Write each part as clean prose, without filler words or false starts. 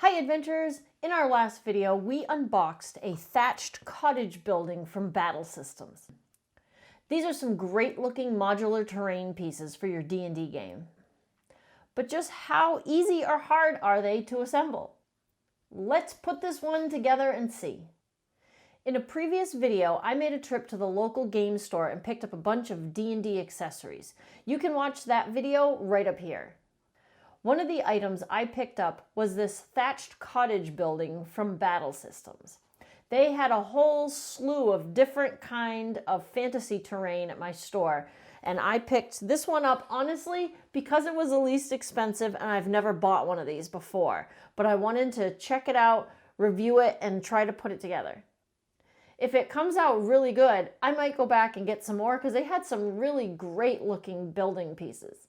Hi adventurers! In our last video, we unboxed a thatched cottage building from Battle Systems. These are some great looking modular terrain pieces for your D&D game. But just how easy or hard are they to assemble? Let's put this one together and see. In a previous video, I made a trip to the local game store and picked up a bunch of D&D accessories. You can watch that video right up here. One of the items I picked up was this thatched cottage building from Battle Systems. They had a whole slew of different kind of fantasy terrain at my store, and I picked this one up honestly because it was the least expensive and I've never bought one of these before. But I wanted to check it out, review it, and try to put it together. If it comes out really good, I might go back and get some more because they had some really great looking building pieces.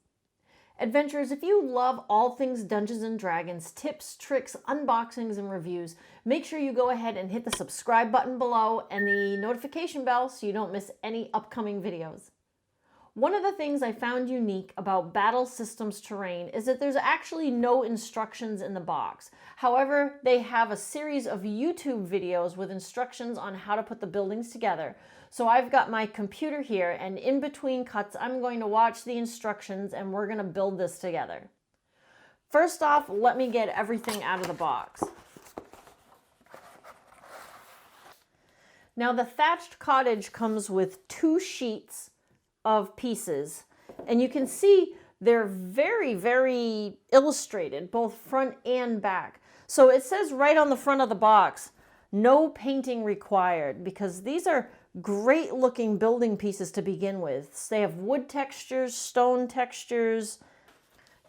Adventurers, if you love all things Dungeons & Dragons, tips, tricks, unboxings, and reviews, make sure you go ahead and hit the subscribe button below and the notification bell so you don't miss any upcoming videos. One of the things I found unique about Battle Systems terrain is that there's actually no instructions in the box. However, they have a series of YouTube videos with instructions on how to put the buildings together. So I've got my computer here, and in between cuts, I'm going to watch the instructions and we're going to build this together. First off, let me get everything out of the box. Now the thatched cottage comes with 2 sheets of pieces, and you can see they're very illustrated, both front and back. So it says right on the front of the box, no painting required, because these are great looking building pieces to begin with. They have wood textures, stone textures.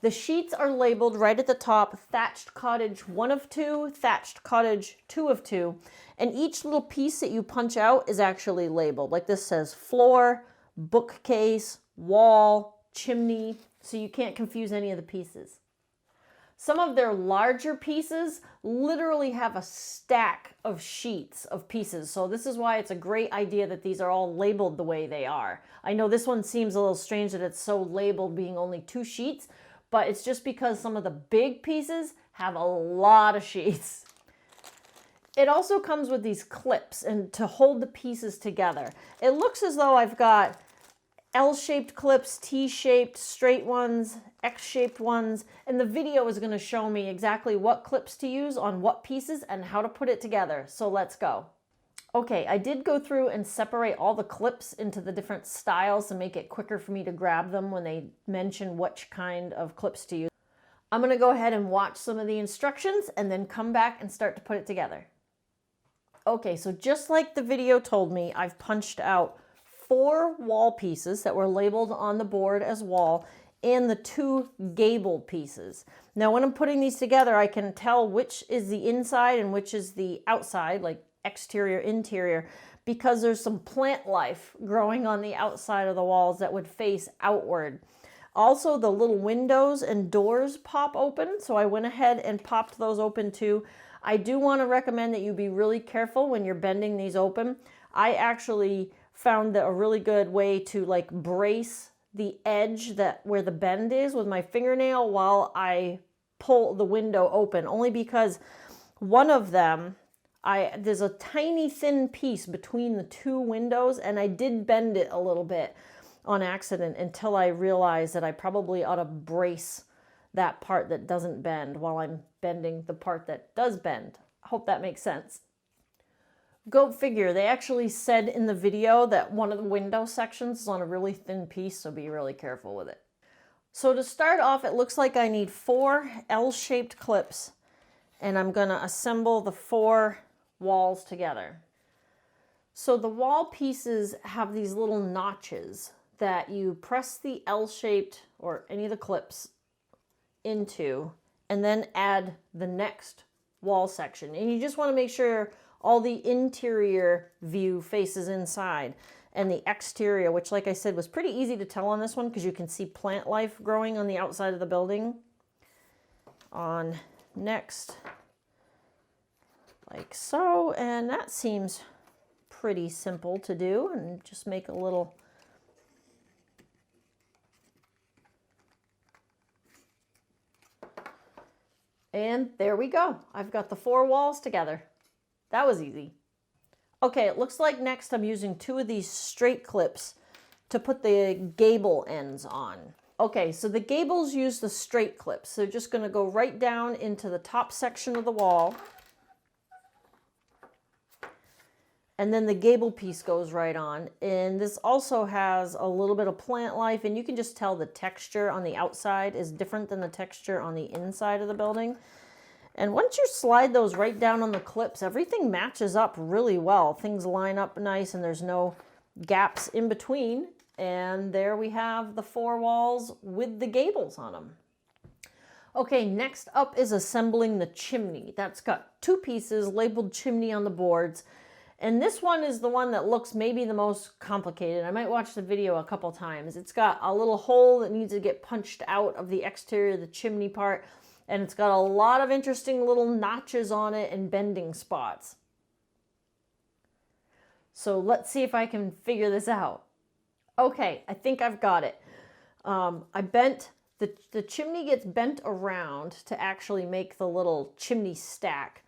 The sheets are labeled right at the top, Thatched Cottage 1 of 2, Thatched Cottage 2 of 2, and each little piece that you punch out is actually labeled. Like this says floor, bookcase, wall, chimney, so you can't confuse any of the pieces. Some of their larger pieces literally have a stack of sheets of pieces, so this is why it's a great idea that these are all labeled the way they are. I know this one seems a little strange that it's so labeled being only 2 sheets, but it's just because some of the big pieces have a lot of sheets. It also comes with these clips and to hold the pieces together. It looks as though I've got L-shaped clips, T-shaped, straight ones, X-shaped ones, and the video is going to show me exactly what clips to use on what pieces and how to put it together. So let's go. Okay, I did go through and separate all the clips into the different styles to make it quicker for me to grab them when they mention which kind of clips to use. I'm going to go ahead and watch some of the instructions and then come back and start to put it together. Okay, so just like the video told me, I've punched out 4 wall pieces that were labeled on the board as wall and the 2 gabled pieces. Now when I'm putting these together, I can tell which is the inside and which is the outside, like exterior, interior, because there's some plant life growing on the outside of the walls that would face outward. Also, the little windows and doors pop open, so I went ahead and popped those open too. I do want to recommend that you be really careful when you're bending these open. I actually found that a really good way to like brace the edge where the bend is with my fingernail while I pull the window open, only because one of them, there's a tiny thin piece between the 2 windows, and I did bend it a little bit on accident until I realized that I probably ought to brace that part that doesn't bend while I'm bending the part that does bend. I hope that makes sense. Go figure, they actually said in the video that one of the window sections is on a really thin piece, so be really careful with it. So to start off, it looks like I need 4 L-shaped clips, and I'm going to assemble the 4 walls together. So the wall pieces have these little notches that you press the L-shaped or any of the clips into and then add the next wall section. And you just want to make sure all the interior view faces inside, and the exterior, which like I said was pretty easy to tell on this one because you can see plant life growing on the outside of the building, on next like so. And that seems pretty simple to do, and just make a little And there we go. I've got the 4 walls together. That was easy. Okay, it looks like next I'm using 2 of these straight clips to put the gable ends on. Okay, so the gables use the straight clips. So just going to go right down into the top section of the wall. And then the gable piece goes right on. And this also has a little bit of plant life, and you can just tell the texture on the outside is different than the texture on the inside of the building. And once you slide those right down on the clips, everything matches up really well. Things line up nice and there's no gaps in between. And there we have the 4 walls with the gables on them. Okay, next up is assembling the chimney. That's got 2 pieces labeled chimney on the boards. And this one is the one that looks maybe the most complicated. I might watch the video a couple times. It's got a little hole that needs to get punched out of the exterior of the chimney part. And it's got a lot of interesting little notches on it and bending spots. So let's see if I can figure this out. Okay, I think I've got it. I bent, the chimney gets bent around to actually make the little chimney stack.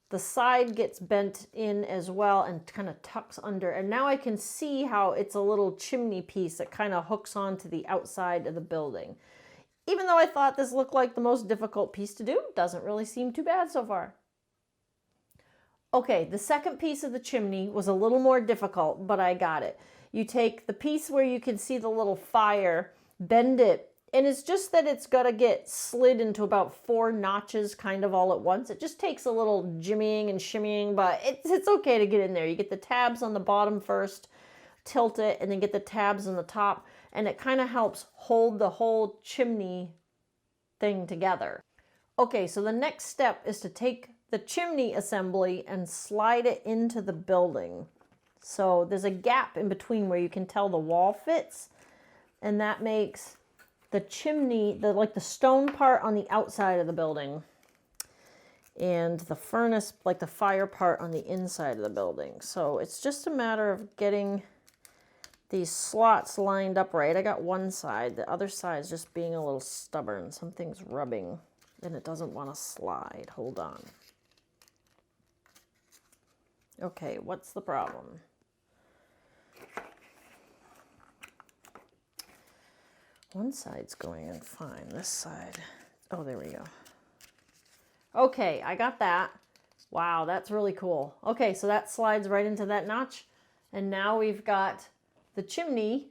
The side gets bent in as well and kind of tucks under. And now I can see how it's a little chimney piece that kind of hooks onto the outside of the building. Even though I thought this looked like the most difficult piece to do, doesn't really seem too bad so far. Okay, the second piece of the chimney was a little more difficult, but I got it. You take the piece where you can see the little fire, bend it, and it's just that it's got to get slid into about 4 notches kind of all at once. It just takes a little jimmying and shimmying, but it's okay to get in there. You get the tabs on the bottom first, tilt it, and then get the tabs on the top, and it kind of helps hold the whole chimney thing together. Okay, so the next step is to take the chimney assembly and slide it into the building. So there's a gap in between where you can tell the wall fits, and that makes the chimney, like the stone part on the outside of the building, and the furnace, like the fire part on the inside of the building. So it's just a matter of getting these slots lined up right. I got one side, the other side is just being a little stubborn. Something's rubbing and it doesn't want to slide. Hold on. Okay, what's the problem? One side's going in fine. This side, oh, there we go. Okay, I got that. Wow, that's really cool. Okay, so that slides right into that notch. And now we've got the chimney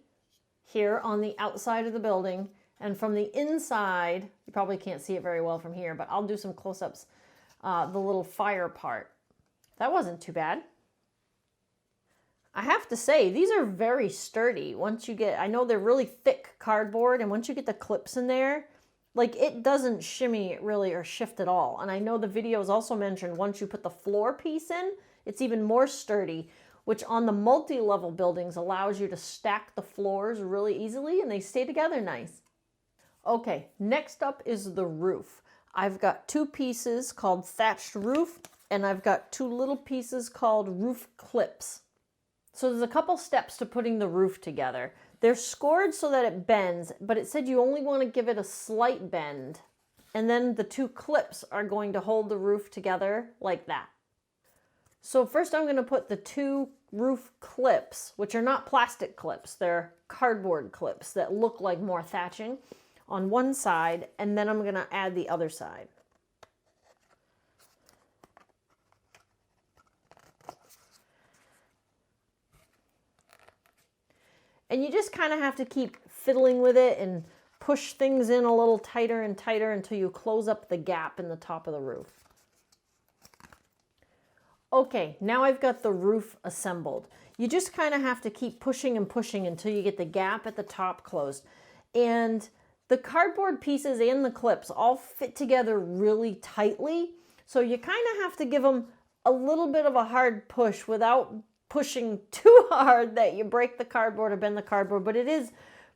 here on the outside of the building. And from the inside, you probably can't see it very well from here, but I'll do some close-ups, the little fire part. That wasn't too bad. I have to say, these are very sturdy. Once you get, I know they're really thick cardboard, and once you get the clips in there, like it doesn't shimmy really or shift at all. And I know the videos also mentioned once you put the floor piece in, it's even more sturdy, which on the multi-level buildings allows you to stack the floors really easily and they stay together nice. Okay, next up is the roof. I've got 2 pieces called Thatched Roof, and I've got 2 little pieces called roof clips. So there's a couple steps to putting the roof together. They're scored so that it bends, but it said you only want to give it a slight bend. And then the 2 clips are going to hold the roof together like that. So first I'm going to put the 2 roof clips, which are not plastic clips, they're cardboard clips that look like more thatching, on one side, and then I'm going to add the other side. And you just kind of have to keep fiddling with it and push things in a little tighter and tighter until you close up the gap in the top of the roof. Okay, now I've got the roof assembled. You just kind of have to keep pushing and pushing until you get the gap at the top closed. And the cardboard pieces and the clips all fit together really tightly. So you kind of have to give them a little bit of a hard push without pushing too hard that you break the cardboard or bend the cardboard, but it is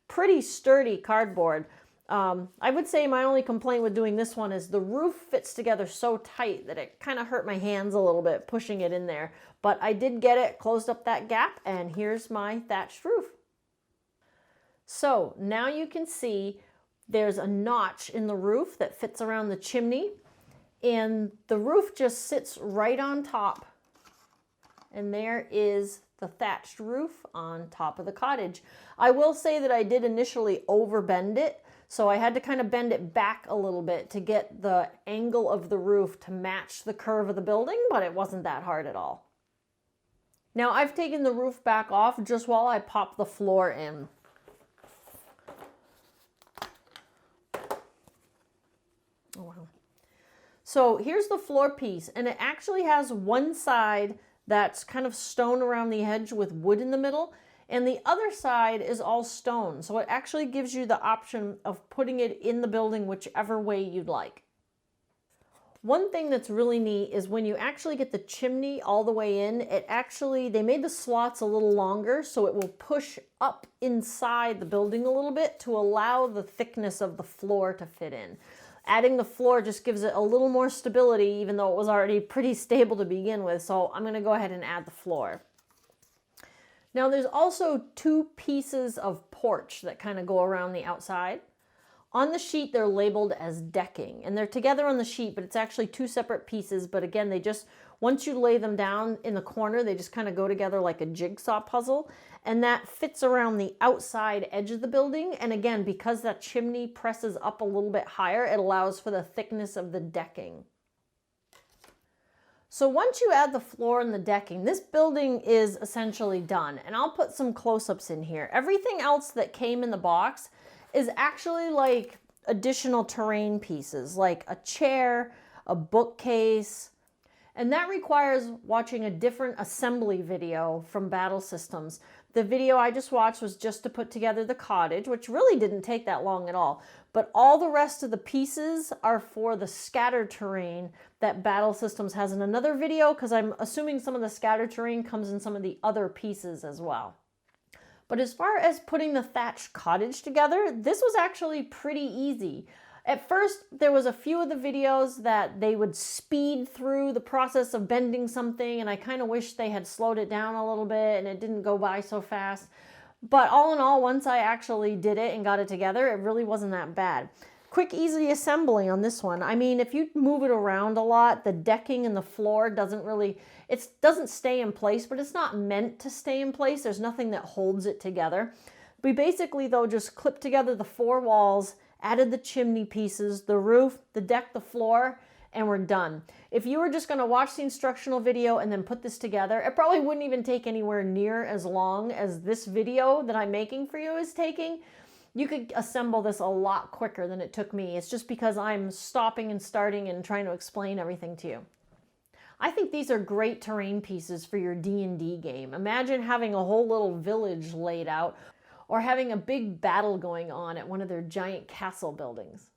pretty sturdy cardboard. I would say my only complaint with doing this one is the roof fits together so tight that it kind of hurt my hands a little bit pushing it in there. But I did get it, closed up that gap, and here's my thatched roof. So now you can see there's a notch in the roof that fits around the chimney. And the roof just sits right on top. And there is the thatched roof on top of the cottage. I will say that I did initially overbend it, so I had to kind of bend it back a little bit to get the angle of the roof to match the curve of the building, but it wasn't that hard at all. Now I've taken the roof back off just while I pop the floor in. Oh, wow. So here's the floor piece, and it actually has one side that's kind of stone around the edge with wood in the middle, and the other side is all stone. So it actually gives you the option of putting it in the building whichever way you'd like. One thing that's really neat is when you actually get the chimney all the way in, they made the slots a little longer so it will push up inside the building a little bit to allow the thickness of the floor to fit in. Adding the floor just gives it a little more stability, even though it was already pretty stable to begin with. So I'm going to go ahead and add the floor. Now there's also two pieces of porch that kind of go around the outside. On the sheet, they're labeled as decking, and they're together on the sheet, but it's actually two separate pieces. But again, once you lay them down in the corner, they just kind of go together like a jigsaw puzzle, and that fits around the outside edge of the building. And again, because that chimney presses up a little bit higher, it allows for the thickness of the decking. So once you add the floor and the decking, this building is essentially done, and I'll put some close-ups in here. Everything else that came in the box is actually like additional terrain pieces, like a chair, a bookcase, and that requires watching a different assembly video from Battle Systems. The video I just watched was just to put together the cottage, which really didn't take that long at all, but all the rest of the pieces are for the scattered terrain that Battle Systems has in another video, because I'm assuming some of the scattered terrain comes in some of the other pieces as well. But as far as putting the thatched cottage together, this was actually pretty easy. At first, there was a few of the videos that they would speed through the process of bending something, and I kind of wish they had slowed it down a little bit and it didn't go by so fast. But all in all, once I actually did it and got it together, it really wasn't that bad. Quick, easy assembly on this one. I mean, if you move it around a lot, the decking and the floor doesn't stay in place, but it's not meant to stay in place. There's nothing that holds it together. We basically, though, just clipped together the four walls, added the chimney pieces, the roof, the deck, the floor, and we're done. If you were just going to watch the instructional video and then put this together, it probably wouldn't even take anywhere near as long as this video that I'm making for you is taking. You could assemble this a lot quicker than it took me. It's just because I'm stopping and starting and trying to explain everything to you. I think these are great terrain pieces for your D&D game. Imagine having a whole little village laid out, or having a big battle going on at one of their giant castle buildings.